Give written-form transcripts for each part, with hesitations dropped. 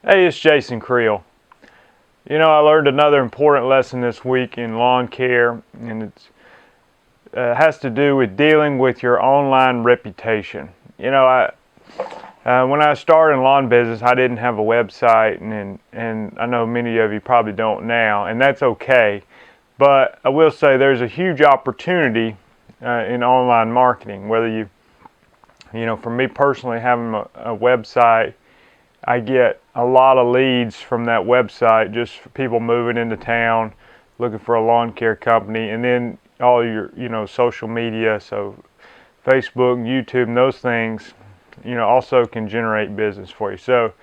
Hey, it's Jason Creel. You know, I learned another important lesson this week in lawn care, and it has to do with dealing with your online reputation. You know, when I started in lawn business, I didn't have a website, and I know many of you probably don't now, and that's okay. But I will say there's a huge opportunity in online marketing. Whether you know, for me personally, having a website, I get a lot of leads from that website, just for people moving into town, looking for a lawn care company, and then all your, you know, social media, so Facebook, YouTube, and those things, you know, also can generate business for you. So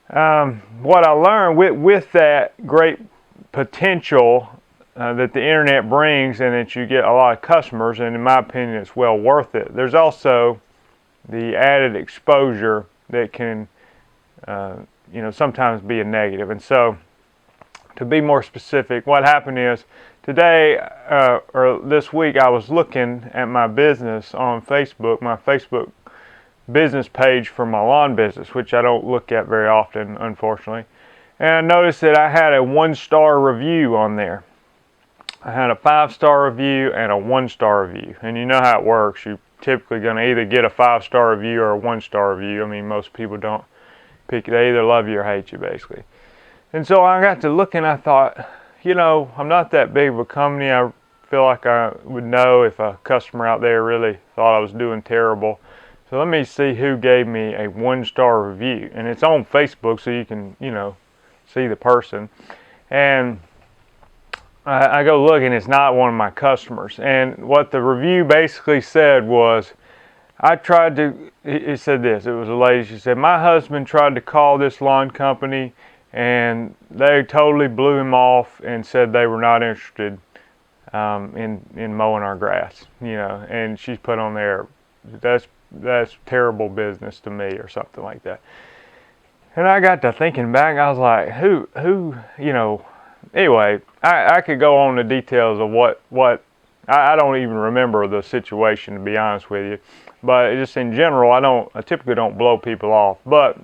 what I learned with that great potential that the internet brings, and that you get a lot of customers, and in my opinion, it's well worth it. There's also the added exposure that can you know, sometimes be a negative. And so, to be more specific, what happened is today or this week, I was looking at my business on Facebook, my Facebook business page for my lawn business, which I don't look at very often, unfortunately. And I noticed that I had a 1-star review on there. I had a 5-star review and a 1-star review. And you know how it works. You're typically going to either get a 5-star review or a 1-star review. I mean, most people don't pick, they either love you or hate you, basically. And so I got to looking, I thought, you know, I'm not that big of a company. I feel like I would know if a customer out there really thought I was doing terrible. So let me see who gave me a 1-star review. And it's on Facebook, so you can, you know, see the person. And I go look, and it's not one of my customers. And what the review basically said was, it said this, it was a lady, she said, my husband tried to call this lawn company, and they totally blew him off and said they were not interested in mowing our grass, you know. And she put on there, that's terrible business to me, or something like that. And I got to thinking back, I was like, who, you know, anyway, I could go on the details of what I don't even remember the situation, to be honest with you. But just in general, I typically don't blow people off. But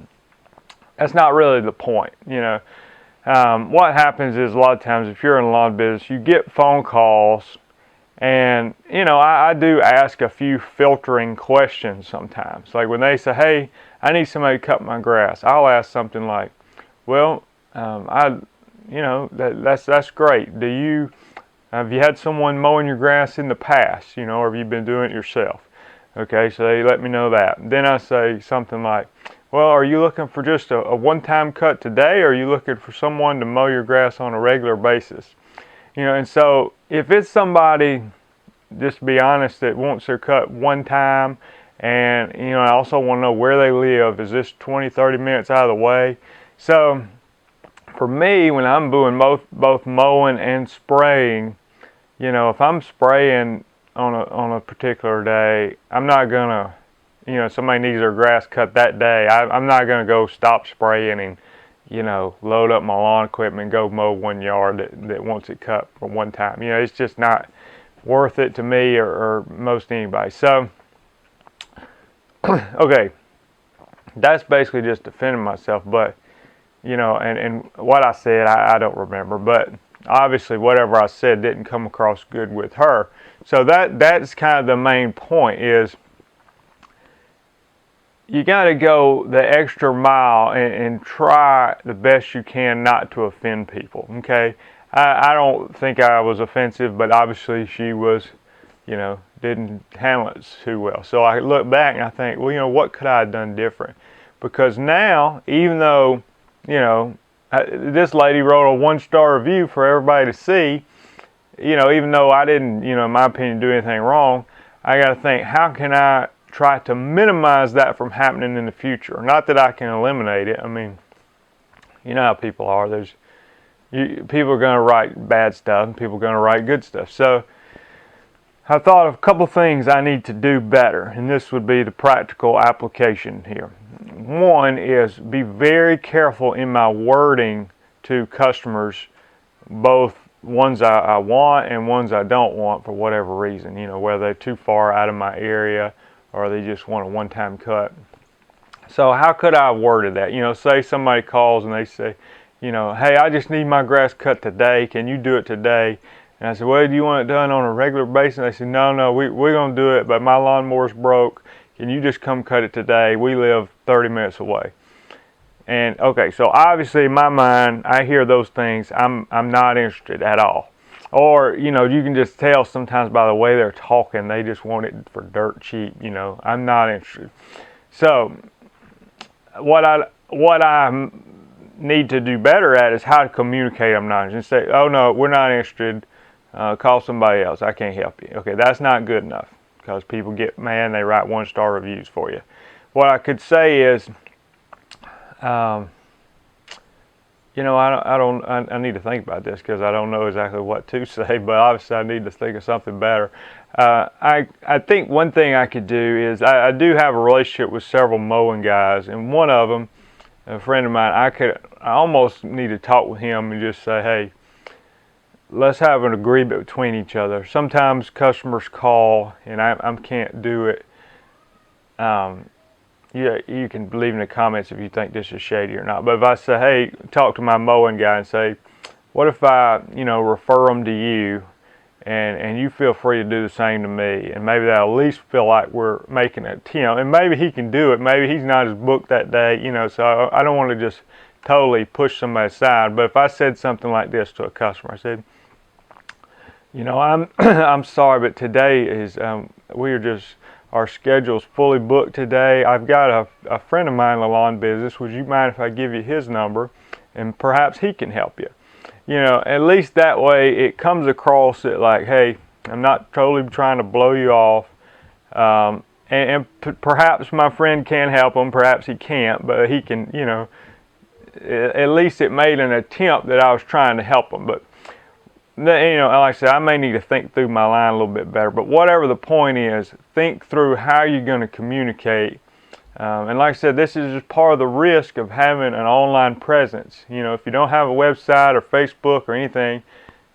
that's not really the point, you know. What happens is, a lot of times, if you're in a lawn business, you get phone calls, and, you know, I do ask a few filtering questions sometimes. Like when they say, hey, I need somebody to cut my grass, I'll ask something like, well, you know, that's great. Have you had someone mowing your grass in the past, you know, or have you been doing it yourself? Okay, so they let me know that. Then I say something like, well, are you looking for just a one-time cut today, or are you looking for someone to mow your grass on a regular basis? You know, and so if it's somebody, just to be honest, that wants their cut one time, and, you know, I also want to know where they live. Is this 20, 30 minutes out of the way? So for me, when I'm doing both mowing and spraying, you know, if I'm spraying on a particular day, I'm not gonna, you know, somebody needs their grass cut that day, I'm not gonna go stop spraying and, you know, load up my lawn equipment and go mow one yard that wants it cut for one time. You know, it's just not worth it to me or most anybody. So, okay, that's basically just defending myself. But, you know, and what I said, I don't remember. But obviously, whatever I said didn't come across good with her. So that's kind of the main point, is you got to go the extra mile and try the best you can not to offend people, okay? I don't think I was offensive, but obviously she was, you know, didn't handle it too well. So I look back and I think, well, you know, what could I have done different? Because now, even though, you know, this lady wrote a 1-star review for everybody to see, you know, even though I didn't, you know, in my opinion, do anything wrong, I got to think, how can I try to minimize that from happening in the future? Not that I can eliminate it. I mean, you know how people are. People are going to write bad stuff, and people are going to write good stuff. So I thought of a couple things I need to do better, and this would be the practical application here. One is be very careful in my wording to customers, both ones I want and ones I don't want for whatever reason, you know, whether they're too far out of my area or they just want a one-time cut. So how could I have worded that? You know, say somebody calls and they say, you know, hey, I just need my grass cut today. Can you do it today? And I said, well, do you want it done on a regular basis? And they said, no, we're going to do it, but my lawnmower's broke. Can you just come cut it today? We live 30 minutes away. And okay, so obviously in my mind, I hear those things. I'm not interested at all. Or, you know, you can just tell sometimes by the way they're talking, they just want it for dirt cheap. You know, I'm not interested. So what I need to do better at is how to communicate I'm not interested. And say, oh no, we're not interested. Call somebody else. I can't help you. Okay, that's not good enough, because people get mad and they write 1-star reviews for you. What I could say is, you know, I need to think about this, because I don't know exactly what to say, but obviously I need to think of something better. I think one thing I could do is, I do have a relationship with several mowing guys, and one of them, a friend of mine, I almost need to talk with him and just say, hey, let's have an agreement between each other. Sometimes customers call and I can't do it. You can leave in the comments if you think this is shady or not. But if I say, hey, talk to my mowing guy and say, what if I, you know, refer them to you, and you feel free to do the same to me, and maybe that'll at least feel like we're making an attempt. And maybe he can do it. Maybe he's not as booked that day, you know. So I don't want to just totally push somebody aside. But if I said something like this to a customer, I said, you know, I'm sorry, but today is our schedule's fully booked today. I've got a friend of mine in the lawn business. Would you mind if I give you his number, and perhaps he can help you? You know, at least that way it comes across that, like, hey, I'm not totally trying to blow you off. And perhaps my friend can help him, perhaps he can't, but he can, you know, at least it made an attempt that I was trying to help him. But, you know, like I said, I may need to think through my line a little bit better. But whatever the point is, think through how you're going to communicate. And like I said, this is just part of the risk of having an online presence. You know, if you don't have a website or Facebook or anything,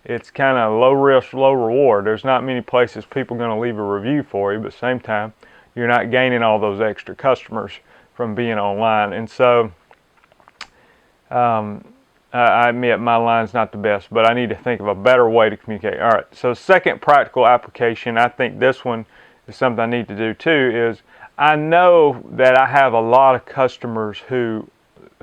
it's kind of low risk, low reward. There's not many places people are going to leave a review for you, but at the same time, you're not gaining all those extra customers from being online. And so, I admit my line's not the best, but I need to think of a better way to communicate. All right, so second practical application, I think this one is something I need to do too, is I know that I have a lot of customers who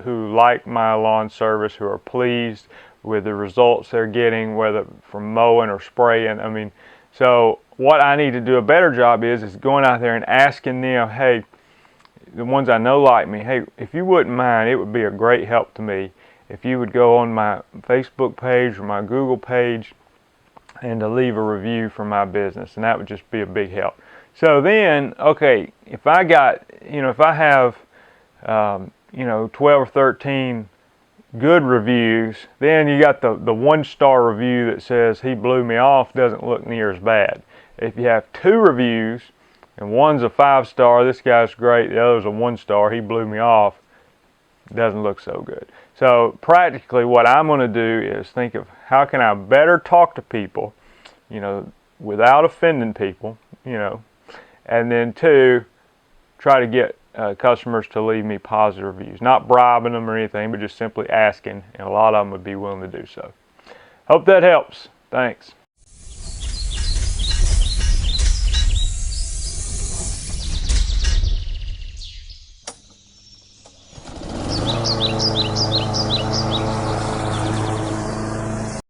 like my lawn service, who are pleased with the results they're getting, whether from mowing or spraying. I mean, so what I need to do a better job is going out there and asking them, hey, the ones I know like me, hey, if you wouldn't mind, it would be a great help to me if you would go on my Facebook page or my Google page and to leave a review for my business, and that would just be a big help. So then, okay, if I got, you know, if I have, you know, 12 or 13 good reviews, then you got the 1-star review that says he blew me off, doesn't look near as bad. If you have 2 reviews and one's a 5-star, this guy's great, the other's a 1-star, he blew me off, doesn't look so good. So practically what I'm going to do is think of how can I better talk to people, you know, without offending people, you know, and then 2, try to get customers to leave me positive reviews. Not bribing them or anything, but just simply asking, and a lot of them would be willing to do so. Hope that helps. Thanks.